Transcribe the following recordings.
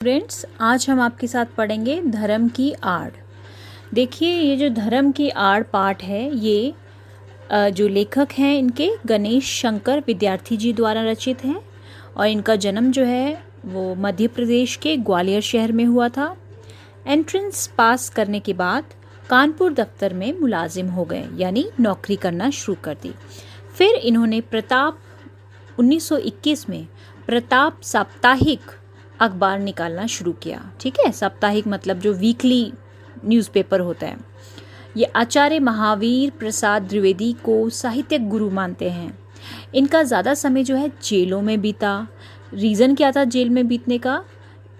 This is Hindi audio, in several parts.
फ्रेंड्स, आज हम आपके साथ पढ़ेंगे धर्म की आड़। देखिए, ये जो धर्म की आड़ पाठ है, ये जो लेखक हैं इनके गणेश शंकर विद्यार्थी जी द्वारा रचित हैं और इनका जन्म जो है वो मध्य प्रदेश के ग्वालियर शहर में हुआ था। एंट्रेंस पास करने के बाद कानपुर दफ्तर में मुलाजिम हो गए, यानी नौकरी करना शुरू कर दी। फिर इन्होंने 1921 में प्रताप साप्ताहिक अखबार निकालना शुरू किया। ठीक है, साप्ताहिक मतलब जो वीकली न्यूज़पेपर होता है। ये आचार्य महावीर प्रसाद द्विवेदी को साहित्यिक गुरु मानते हैं। इनका ज़्यादा समय जो है जेलों में बीता। रीज़न क्या था जेल में बीतने का?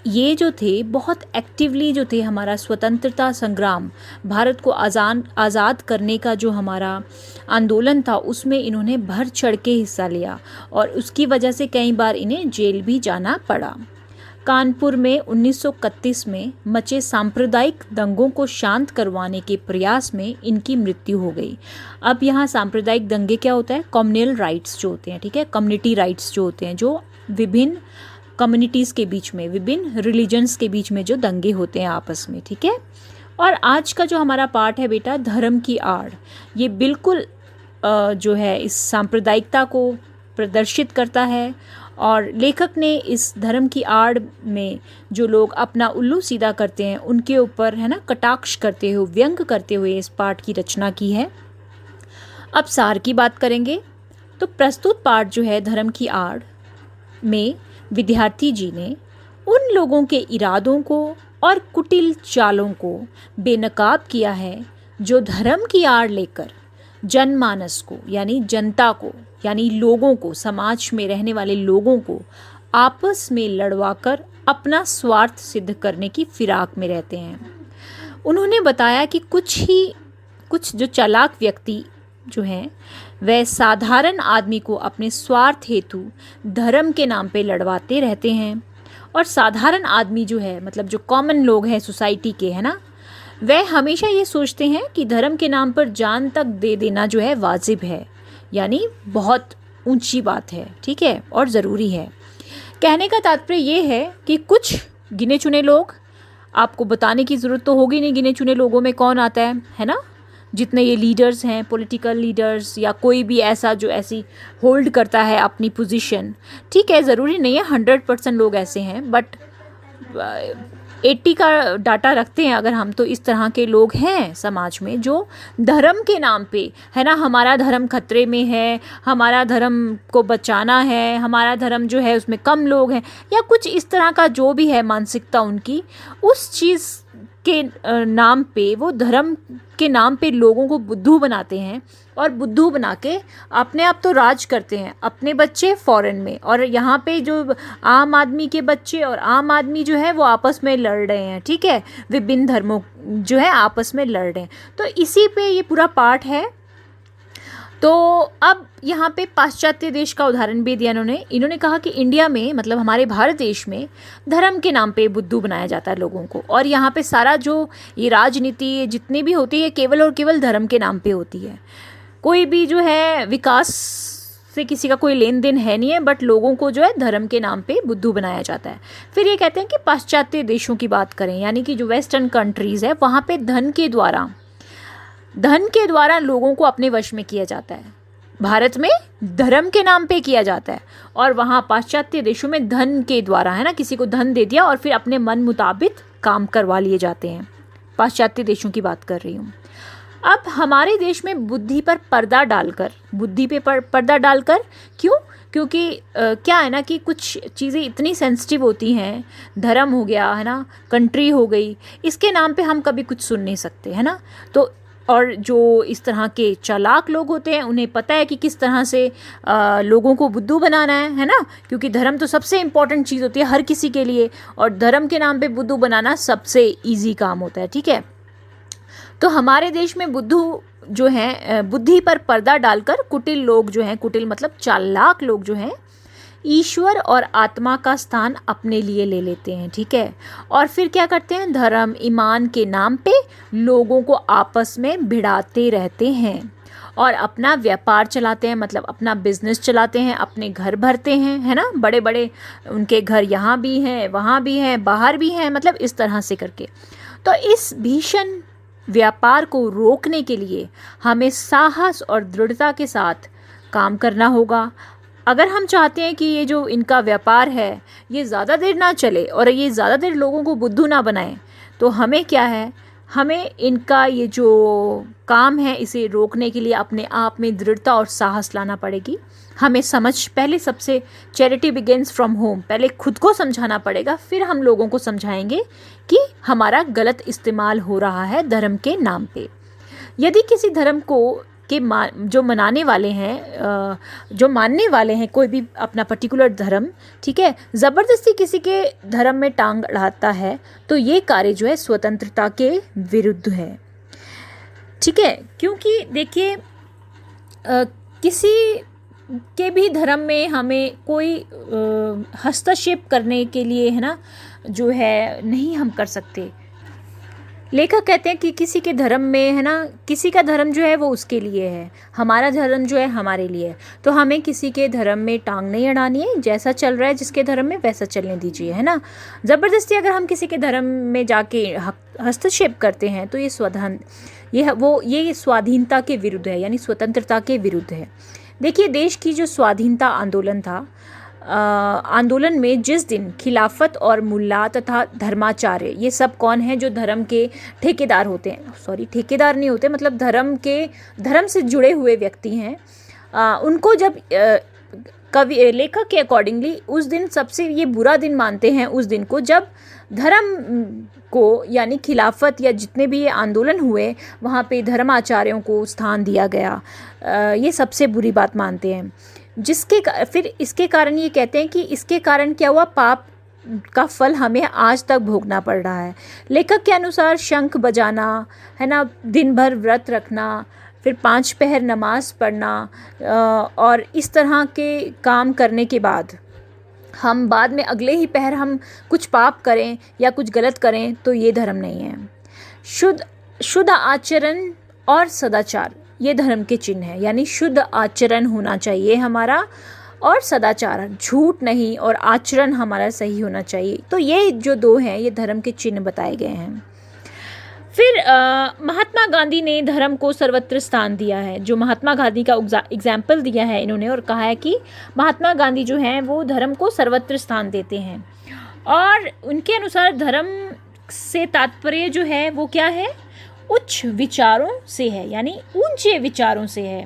ये जो थे बहुत एक्टिवली जो थे, हमारा स्वतंत्रता संग्राम, भारत को आज़ाद करने का जो हमारा आंदोलन था, उसमें इन्होंने बढ़ चढ़ के हिस्सा लिया और उसकी वजह से कई बार इन्हें जेल भी जाना पड़ा। कानपुर में 1931 में मचे सांप्रदायिक दंगों को शांत करवाने के प्रयास में इनकी मृत्यु हो गई। अब यहाँ सांप्रदायिक दंगे क्या होता है? कम्युनल राइट्स जो होते हैं, ठीक है, कम्युनिटी राइट्स जो होते हैं, जो विभिन्न कम्युनिटीज़ के बीच में, विभिन्न रिलीजन्स के बीच में जो दंगे होते हैं आपस में। ठीक है, और आज का जो हमारा पाठ है बेटा, धर्म की आड़, ये बिल्कुल जो है इस सांप्रदायिकता को प्रदर्शित करता है। और लेखक ने इस धर्म की आड़ में जो लोग अपना उल्लू सीधा करते हैं उनके ऊपर, है ना, कटाक्ष करते हुए, व्यंग करते हुए इस पाठ की रचना की है। अब सार की बात करेंगे तो प्रस्तुत पाठ जो है धर्म की आड़ में विद्यार्थी जी ने उन लोगों के इरादों को और कुटिल चालों को बेनकाब किया है जो धर्म की आड़ लेकर जनमानस को, यानी जनता को, यानी लोगों को, समाज में रहने वाले लोगों को आपस में लड़वाकर अपना स्वार्थ सिद्ध करने की फिराक में रहते हैं। उन्होंने बताया कि कुछ जो चालाक व्यक्ति जो हैं वह साधारण आदमी को अपने स्वार्थ हेतु धर्म के नाम पे लड़वाते रहते हैं। और साधारण आदमी जो है, मतलब जो कॉमन लोग हैं सोसाइटी के, है ना, वह हमेशा ये सोचते हैं कि धर्म के नाम पर जान तक दे देना जो है वाजिब है, यानी बहुत ऊंची बात है, ठीक है, और ज़रूरी है। कहने का तात्पर्य ये है कि कुछ गिने चुने लोग, आपको बताने की ज़रूरत तो होगी नहीं गिने चुने लोगों में कौन आता है ना, जितने ये लीडर्स हैं, पॉलिटिकल लीडर्स या कोई भी ऐसा जो ऐसी होल्ड करता है अपनी पोजीशन। ठीक है, ज़रूरी नहीं है 100% लोग ऐसे हैं, बट 80 का डाटा रखते हैं अगर हम, तो इस तरह के लोग हैं समाज में जो धर्म के नाम पे, है ना, हमारा धर्म खतरे में है, हमारा धर्म को बचाना है, हमारा धर्म जो है उसमें कम लोग हैं, या कुछ इस तरह का जो भी है मानसिकता उनकी, उस चीज़ के नाम पे, वो धर्म के नाम पे लोगों को बुद्धू बनाते हैं और बुद्धू बना के अपने आप तो राज करते हैं। अपने बच्चे फॉरेन में, और यहाँ पे जो आम आदमी के बच्चे और आम आदमी जो है वो आपस में लड़ रहे हैं। ठीक है, विभिन्न धर्मों जो है आपस में लड़ रहे हैं। तो इसी पे ये पूरा पाठ है। तो अब यहाँ पे पाश्चात्य देश का उदाहरण भी दिया इन्होंने कहा कि इंडिया में, मतलब हमारे भारत देश में, धर्म के नाम पे बुद्धू बनाया जाता है लोगों को, और यहाँ पे सारा जो ये राजनीति जितनी भी होती है केवल और केवल धर्म के नाम पे होती है। कोई भी जो है विकास से किसी का कोई लेन देन है नहीं है, बट लोगों को जो है धर्म के नाम पे बुद्धू बनाया जाता है। फिर ये कहते हैं कि पाश्चात्य देशों की बात करें, यानी कि जो वेस्टर्न कंट्रीज़ है, वहाँ पे धन के द्वारा लोगों को अपने वश में किया जाता है। भारत में धर्म के नाम पे किया जाता है, और वहाँ पाश्चात्य देशों में धन के द्वारा, है ना, किसी को धन दे दिया और फिर अपने मन मुताबिक काम करवा लिए जाते हैं। पाश्चात्य देशों की बात कर रही हूँ। अब हमारे देश में बुद्धि पे पर्दा डालकर क्यों? क्योंकि क्या है ना कि कुछ चीज़ें इतनी सेंसिटिव होती हैं, धर्म हो गया, है ना, कंट्री हो गई, इसके नाम पे हम कभी कुछ सुन नहीं सकते, है ना। तो और जो इस तरह के चालाक लोग होते हैं, उन्हें पता है कि किस तरह से लोगों को बुद्धू बनाना है ना, क्योंकि धर्म तो सबसे इम्पॉर्टेंट चीज़ होती है हर किसी के लिए, और धर्म के नाम पे बुद्धू बनाना सबसे इजी काम होता है। ठीक है, तो हमारे देश में बुद्धू जो हैं, बुद्धि पर पर्दा डालकर कुटिल लोग जो हैं, कुटिल मतलब चालाक लोग जो हैं, ईश्वर और आत्मा का स्थान अपने लिए ले लेते हैं। ठीक है, और फिर क्या करते हैं? धर्म ईमान के नाम पे लोगों को आपस में भिड़ाते रहते हैं और अपना व्यापार चलाते हैं, मतलब अपना बिजनेस चलाते हैं, अपने घर भरते हैं, है ना, बड़े बड़े उनके घर यहाँ भी हैं, वहाँ भी हैं, बाहर भी हैं, मतलब इस तरह से करके। तो इस भीषण व्यापार को रोकने के लिए हमें साहस और दृढ़ता के साथ काम करना होगा। अगर हम चाहते हैं कि ये जो इनका व्यापार है ये ज़्यादा देर ना चले और ये ज़्यादा देर लोगों को बुद्धू ना बनाए, तो हमें क्या है, हमें इनका ये जो काम है इसे रोकने के लिए अपने आप में दृढ़ता और साहस लाना पड़ेगी। हमें पहले सबसे चैरिटी बिगिंस फ्रॉम होम, पहले खुद को समझाना पड़ेगा, फिर हम लोगों को समझाएंगे कि हमारा गलत इस्तेमाल हो रहा है धर्म के नाम पे। यदि किसी धर्म को जो मनाने वाले हैं, जो मानने वाले हैं कोई भी अपना पर्टिकुलर धर्म, ठीक है, ज़बरदस्ती किसी के धर्म में टांग अड़ाता है, तो ये कार्य जो है स्वतंत्रता के विरुद्ध है, ठीक है। क्योंकि देखिए किसी के भी धर्म में हमें कोई हस्तक्षेप करने के लिए, है ना, जो है नहीं हम कर सकते। लेखक कहते हैं कि किसी के धर्म में, है ना, किसी का धर्म जो है वो उसके लिए है, हमारा धर्म जो है हमारे लिए है, तो हमें किसी के धर्म में टांग नहीं अड़ानी है। जैसा चल रहा है जिसके धर्म में वैसा चलने दीजिए, है ना। ज़बरदस्ती अगर हम किसी के धर्म में जाके हस्तक्षेप करते हैं तो ये स्वाधीनता के विरुद्ध है, यानी स्वतंत्रता के विरुद्ध है। देखिए देश की जो स्वाधीनता आंदोलन था, आंदोलन में जिस दिन खिलाफत और मुल्ला तथा धर्माचार्य, ये सब कौन है, जो धर्म के ठेकेदार होते हैं, सॉरी ठेकेदार नहीं होते, मतलब धर्म से जुड़े हुए व्यक्ति हैं, उनको जब लेखक के अकॉर्डिंगली उस दिन सबसे ये बुरा दिन मानते हैं, उस दिन को जब धर्म को, यानी खिलाफत या जितने भी ये आंदोलन हुए वहाँ पे धर्माचार्यों को स्थान दिया गया, ये सबसे बुरी बात मानते हैं। फिर इसके कारण ये कहते हैं कि इसके कारण क्या हुआ, पाप का फल हमें आज तक भोगना पड़ रहा है। लेखक के अनुसार शंख बजाना, है ना, दिन भर व्रत रखना, फिर 5 पहर नमाज पढ़ना और इस तरह के काम करने के बाद हम बाद में अगले ही पहर हम कुछ पाप करें या कुछ गलत करें, तो ये धर्म नहीं है। शुद्ध आचरण और सदाचार ये धर्म के चिन्ह है, यानी शुद्ध आचरण होना चाहिए हमारा और सदाचार, झूठ नहीं, और आचरण हमारा सही होना चाहिए। तो ये जो 2 हैं ये धर्म के चिन्ह बताए गए हैं। फिर महात्मा गांधी ने धर्म को सर्वत्र स्थान दिया है। जो महात्मा गांधी का एग्जाम्पल दिया है इन्होंने, और कहा है कि महात्मा गांधी जो हैं वो धर्म को सर्वत्र स्थान देते हैं, और उनके अनुसार धर्म से तात्पर्य जो है वो क्या है, उच्च विचारों से है, यानी ऊंचे विचारों से है।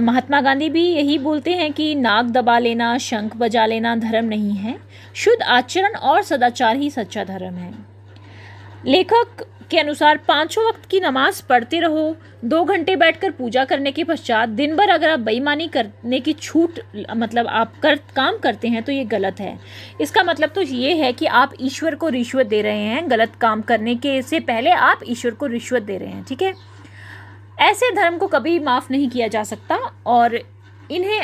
महात्मा गांधी भी यही बोलते हैं कि नाक दबा लेना, शंख बजा लेना धर्म नहीं है, शुद्ध आचरण और सदाचार ही सच्चा धर्म है। लेखक के अनुसार 5 वक्त की नमाज पढ़ते रहो, 2 घंटे बैठकर पूजा करने के पश्चात दिन भर अगर आप बेईमानी करने की छूट, मतलब आप काम करते हैं, तो ये गलत है। इसका मतलब तो ये है कि आप ईश्वर को रिश्वत दे रहे हैं, गलत काम करने के से पहले आप ईश्वर को रिश्वत दे रहे हैं, ठीक है। ऐसे धर्म को कभी माफ़ नहीं किया जा सकता, और इन्हें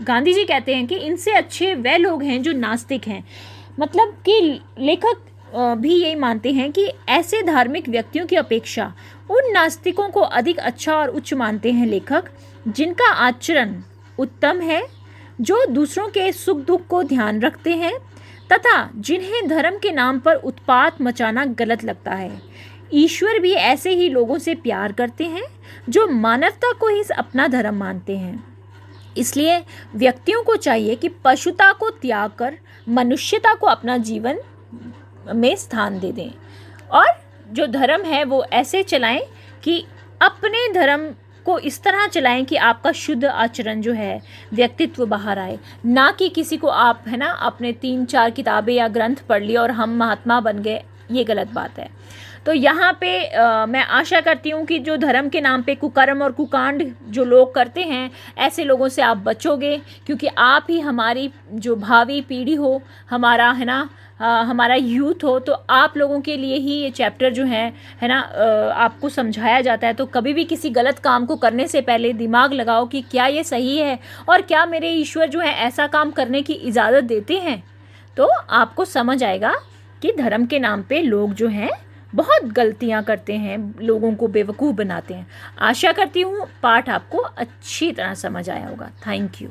गांधी जी कहते हैं कि इनसे अच्छे वह लोग हैं जो नास्तिक हैं। मतलब कि लेखक भी यही मानते हैं कि ऐसे धार्मिक व्यक्तियों की अपेक्षा उन नास्तिकों को अधिक अच्छा और उच्च मानते हैं लेखक, जिनका आचरण उत्तम है, जो दूसरों के सुख दुख को ध्यान रखते हैं, तथा जिन्हें धर्म के नाम पर उत्पात मचाना गलत लगता है। ईश्वर भी ऐसे ही लोगों से प्यार करते हैं जो मानवता को ही अपना धर्म मानते हैं। इसलिए व्यक्तियों को चाहिए कि पशुता को त्याग कर मनुष्यता को अपना जीवन में स्थान दे दें, और जो धर्म है वो ऐसे चलाएं कि अपने धर्म को इस तरह चलाएं कि आपका शुद्ध आचरण जो है, व्यक्तित्व बाहर आए, ना कि किसी को आप, है ना, अपने 3-4 किताबें या ग्रंथ पढ़ लिए और हम महात्मा बन गए, ये गलत बात है। तो यहाँ पे मैं आशा करती हूँ कि जो धर्म के नाम पे कुकर्म और कुकांड जो लोग करते हैं, ऐसे लोगों से आप बचोगे, क्योंकि आप ही हमारी जो भावी पीढ़ी हो, हमारा, है ना, हमारा यूथ हो, तो आप लोगों के लिए ही ये चैप्टर जो है ना, आपको समझाया जाता है। तो कभी भी किसी गलत काम को करने से पहले दिमाग लगाओ कि क्या ये सही है, और क्या मेरे ईश्वर जो है ऐसा काम करने की इजाज़त देते हैं। तो आपको समझ आएगा कि धर्म के नाम पे लोग जो हैं बहुत गलतियां करते हैं, लोगों को बेवकूफ़ बनाते हैं। आशा करती हूँ पाठ आपको अच्छी तरह समझ आया होगा। Thank you.